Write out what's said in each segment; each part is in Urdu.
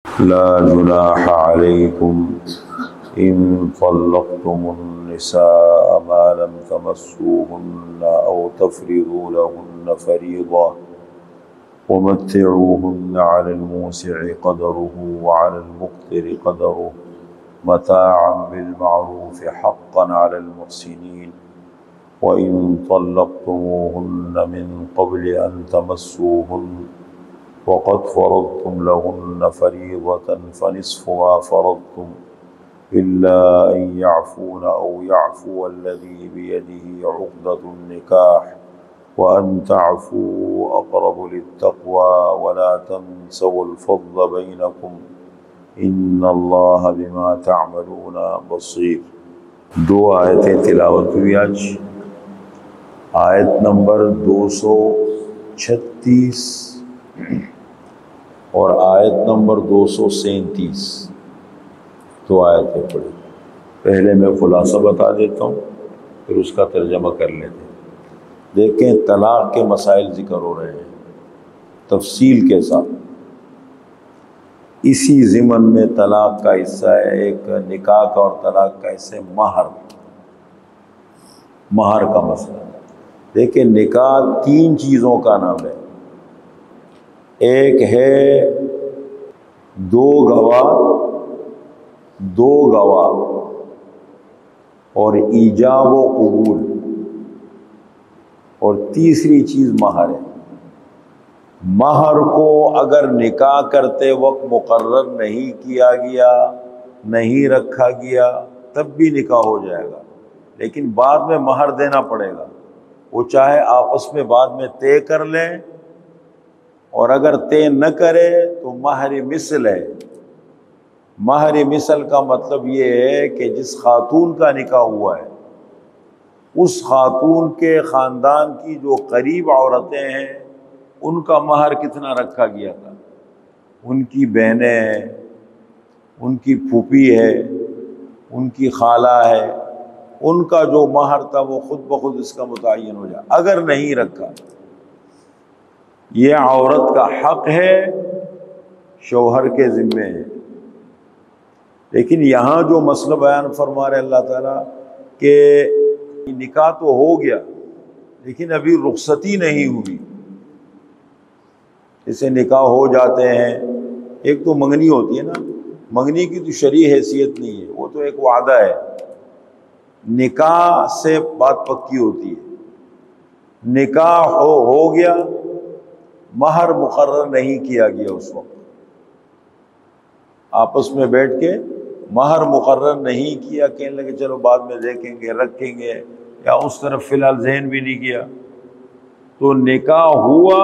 لا جناح عليكم إن طلقتم النساء ما لم تمسوهن أو تفرضوا لهن فريضة ومتعوهن على الموسع قدره وعلى المقتر قدره متاعا بالمعروف حقا على المحسنين وإن طلقتموهن من قبل أن تمسوهن وقد فرضتم لهن فريضة فنصف ما فرضتم إلا أن يعفون أو يعفو الذي بيده عقدة النكاح وأن تعفوا أقرب للتقوى ولا تنسوا الفضل بينكم إن الله بما تعملون بصير. دو آیتیں تلاوت ہوئی آج. آیت نمبر 236 اور آیت نمبر 237. دو آیتیں پڑھی. پہلے میں خلاصہ بتا دیتا ہوں پھر اس کا ترجمہ کر لیتے ہیں. دیکھیں طلاق کے مسائل ذکر ہو رہے ہیں تفصیل کے ساتھ. اسی ضمن میں طلاق کا حصہ ہے ایک نکاح کا اور طلاق کا حصہ ہے مہر کا مسئلہ. دیکھیں نکاح 3 چیزوں کا نام ہے. ایک ہے دو گواہ اور ایجاب و قبول، اور تیسری چیز مہر ہے. مہر کو اگر نکاح کرتے وقت مقرر نہیں کیا گیا، نہیں رکھا گیا، تب بھی نکاح ہو جائے گا، لیکن بعد میں مہر دینا پڑے گا. وہ چاہے آپس میں بعد میں طے کر لیں، اور اگر طے نہ کرے تو مہر مثل ہے. مہر مثل کا مطلب یہ ہے کہ جس خاتون کا نکاح ہوا ہے اس خاتون کے خاندان کی جو قریب عورتیں ہیں ان کا مہر کتنا رکھا گیا تھا. ان کی بہنیں ہیں، ان کی پھوپھی ہے، ان کی خالہ ہے، ان کا جو مہر تھا وہ خود بخود اس کا متعین ہو جائے. اگر نہیں رکھا، یہ عورت کا حق ہے، شوہر کے ذمے ہے. لیکن یہاں جو مسئلہ بیان فرما رہے اللہ تعالیٰ کہ نکاح تو ہو گیا لیکن ابھی رخصتی نہیں ہوئی. اسے نکاح ہو جاتے ہیں، ایک تو منگنی ہوتی ہے نا، منگنی کی تو شرعی حیثیت نہیں ہے، وہ تو ایک وعدہ ہے. نکاح سے بات پکی ہوتی ہے. نکاح ہو گیا، مہر مقرر نہیں کیا گیا، اس وقت آپس میں بیٹھ کے مہر مقرر نہیں کیا، کہنے لگے چلو بعد میں دیکھیں گے رکھیں گے، یا اس طرف فی الحال ذہن بھی نہیں کیا. تو نکاح ہوا،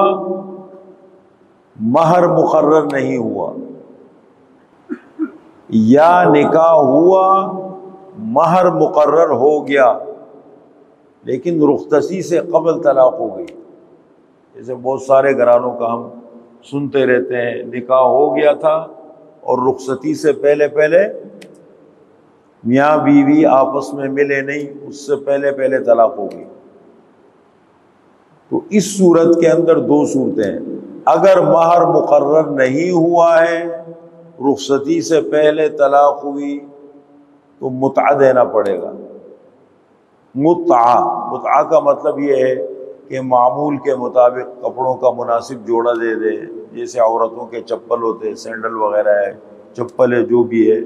مہر مقرر نہیں ہوا، یا نکاح ہوا مہر مقرر ہو گیا لیکن رخصتی سے قبل طلاق ہو گئی. جیسے بہت سارے گھرانوں کا ہم سنتے رہتے ہیں، نکاح ہو گیا تھا اور رخصتی سے پہلے میاں بیوی آپس میں ملے نہیں، اس سے پہلے طلاق ہو گئی. تو اس صورت کے اندر 2 صورتیں ہیں. اگر مہر مقرر نہیں ہوا ہے، رخصتی سے پہلے طلاق ہوئی، تو متعہ دینا پڑے گا. متعہ کا مطلب یہ ہے کہ معمول کے مطابق کپڑوں کا مناسب جوڑا دے دے. جیسے عورتوں کے چپل ہوتے ہیں، سینڈل وغیرہ ہے، چپل ہے، جو بھی ہے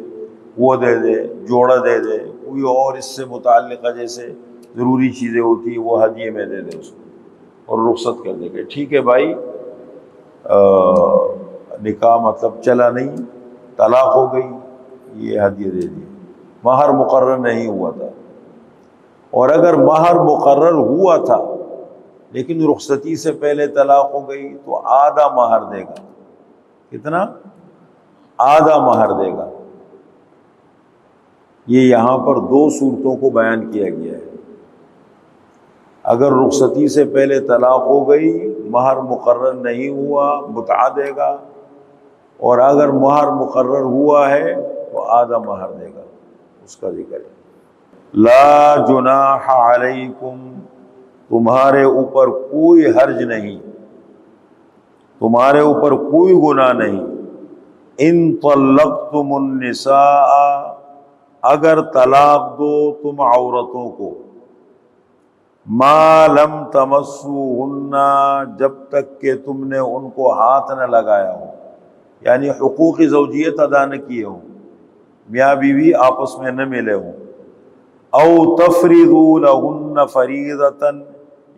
وہ دے دے، جوڑا دے دے. کوئی اور اس سے متعلقہ جیسے ضروری چیزیں ہوتی ہیں وہ ہدیے میں دے دے اس کو، اور رخصت کر دے کہ ٹھیک ہے بھائی نکاح مطلب چلا نہیں، طلاق ہو گئی، یہ ہدیہ دے دی. مہر مقرر نہیں ہوا تھا. اور اگر مہر مقرر ہوا تھا لیکن رخصتی سے پہلے طلاق ہو گئی تو آدھا مہر دے گا. کتنا؟ آدھا مہر دے گا. یہ یہاں پر 2 صورتوں کو بیان کیا گیا ہے. اگر رخصتی سے پہلے طلاق ہو گئی، مہر مقرر نہیں ہوا، متعہ دے گا. اور اگر مہر مقرر ہوا ہے تو آدھا مہر دے گا. اس کا ذکر ہے. لا جناح علیکم، تمہارے اوپر کوئی حرج نہیں، تمہارے اوپر کوئی گناہ نہیں. ان طلقتم النساء، اگر طلاق دو تم عورتوں کو، ما لم تمسوہن، جب تک کہ تم نے ان کو ہاتھ نہ لگایا ہو، یعنی حقوق زوجیت ادا نہ کیے ہوں، میاں بیوی آپس میں نہ ملے ہوں، او تفریضوا لہن فریضۃ،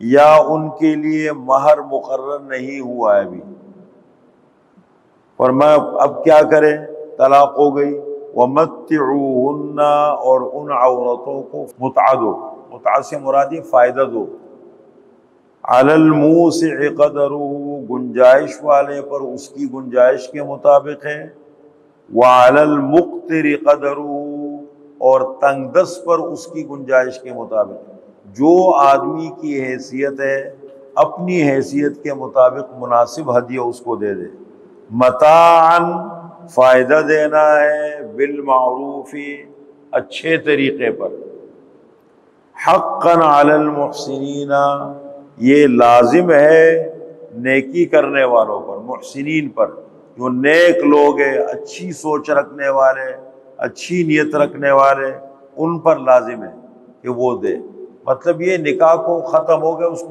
یا ان کے لیے مہر مقرر نہیں ہوا ہے ابھی، فرمایا اب کیا کریں، طلاق ہو گئی، ومتعوہن، اور ان عورتوں کو متعہ دو، متعہ سے مراد یہ فائدہ دو، علی الموسع قدرہ، گنجائش والے پر اس کی گنجائش کے مطابق ہے، وعلی المقتر قدرہ، اور تنگ دست پر اس کی گنجائش کے مطابق، جو آدمی کی حیثیت ہے اپنی حیثیت کے مطابق مناسب ہدیہ اس کو دے دے، متاعاً، فائدہ دینا ہے، بالمعروف، اچھے طریقے پر، حقاً علی المحسنین، یہ لازم ہے نیکی کرنے والوں پر، محسنین پر، جو نیک لوگ ہیں، اچھی سوچ رکھنے والے، اچھی نیت رکھنے والے، ان پر لازم ہے کہ وہ دے۔ مطلب یہ نکاح کو ختم ہو گیا، اس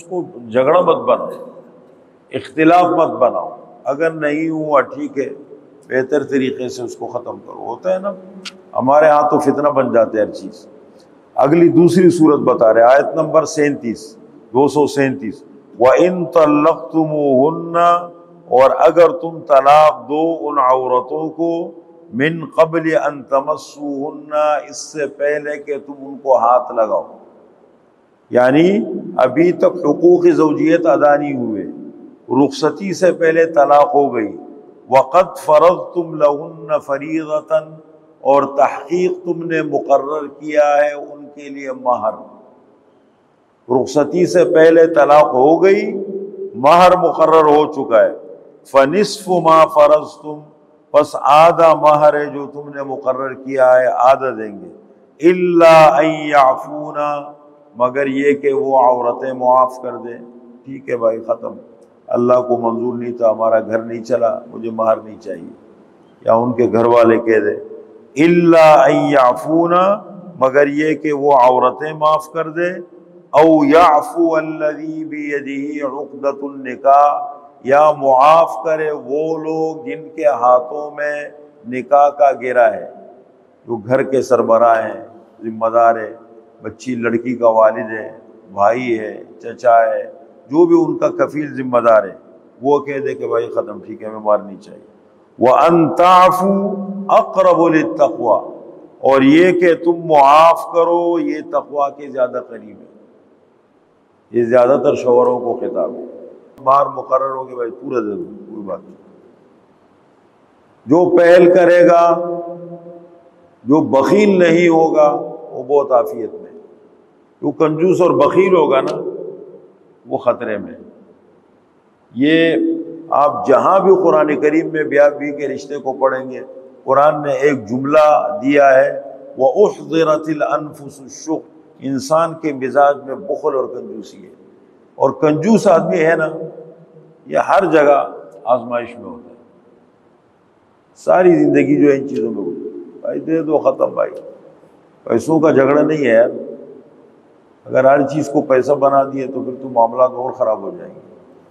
کو جھگڑا مت بناؤ، اختلاف مت بناؤ، اگر نہیں ہوا ٹھیک ہے، بہتر طریقے سے اس کو ختم کرو۔ ہوتا ہے نا ہمارے ہاں تو فتنہ بن جاتے ہر چیز۔ اگلی دوسری صورت بتا رہے، آیت نمبر 237، وَإِن طَلَّقْتُمُوهُنَّ، اور اگر تم طلاق دو ان عورتوں کو، من قبل ان تمسوهن، اس سے پہلے کہ تم ان کو ہاتھ لگاؤ، یعنی ابھی تک حقوق زوجیت ادا نہیں ہوئے، رخصتی سے پہلے طلاق ہو گئی، وقد فرضتم لہن فریضۃ، اور تحقیق تم نے مقرر کیا ہے ان کے لیے مہر، رخصتی سے پہلے طلاق ہو گئی، مہر مقرر ہو چکا ہے، فنصف ما فرضتم، پس آدھا مہر ہے جو تم نے مقرر کیا ہے، آدھا دیں گے، الا ان یعفونا، مگر یہ کہ وہ عورتیں معاف کر دیں، ٹھیک ہے بھائی ختم، اللہ کو منظور نہیں تھا، ہمارا گھر نہیں چلا، مجھے مہر نہیں چاہیے، یا ان کے گھر والے کہہ دیں، الا ان یعفونا، مگر یہ کہ وہ عورتیں معاف کر دے، او یعفو الذی بیدہ عقدۃ النکاح، یا معاف کرے وہ لوگ جن کے ہاتھوں میں نکاح کا گرہ ہے، جو گھر کے سربراہ ہیں، ذمہ دار ہے، بچی لڑکی کا والد ہے، بھائی ہے، چچا ہے، جو بھی ان کا کفیل ذمہ دار ہے، وہ کہہ دے کہ بھائی ختم، ٹھیک ہے، ہمیں مارنی چاہیے۔ وَأَن تَعْفُوا أَقْرَبُ لِلتَّقْوَىٰ، اور یہ کہ تم معاف کرو یہ تقویٰ کے زیادہ قریب ہے، یہ زیادہ تر شوہروں کو خطاب ہے۔ مہر مقرر ہو کہ بھائی پورا دے دو، کوئی بات نہیں، جو پہل کرے گا، جو بخیل نہیں ہوگا، وہ بہت عافیت میں، جو کنجوس اور بخیل ہوگا نا وہ خطرے میں۔ یہ آپ جہاں بھی قرآن کریم میں بیاہ بیوی کے رشتے کو پڑھیں گے، قرآن نے ایک جملہ دیا ہے، وَأُحْضِرَتِ الْأَنفُسُ الشُّحَّ، انسان کے مزاج میں بخل اور کنجوسی ہے، اور کنجوس آدمی ہے نا یہ ہر جگہ آزمائش میں ہوتا ہے، ساری زندگی جو ہے ان چیزوں میں ہوتی ہے، بھائی دے دو ختم، بھائی پیسوں کا جھگڑا نہیں ہے یار، اگر ہر چیز کو پیسہ بنا دیے تو پھر تو معاملات اور خراب ہو جائیں گے۔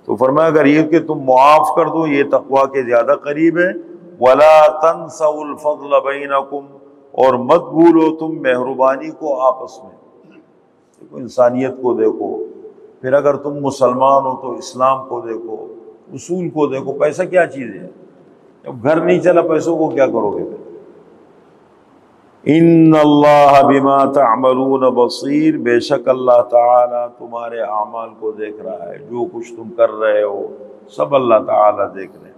تو فرمایا اگر یہ کہ تم معاف کر دو یہ تقویٰ کے زیادہ قریب ہے، وَلَا تَنْسَوُا الْفَضْلَ بَيْنَكُمْ، اور مت بھولو تم مہربانی کو آپس میں، دیکھو انسانیت کو دیکھو، پھر اگر تم مسلمان ہو تو اسلام کو دیکھو، اصول کو دیکھو، پیسہ کیا چیز ہے، جب گھر نہیں چلا پیسوں کو کیا کرو گے پھر؟ ان اللہ بما تعملون بصیر، بے شک اللہ تعالیٰ تمہارے اعمال کو دیکھ رہا ہے، جو کچھ تم کر رہے ہو سب اللہ تعالیٰ دیکھ رہے ہیں۔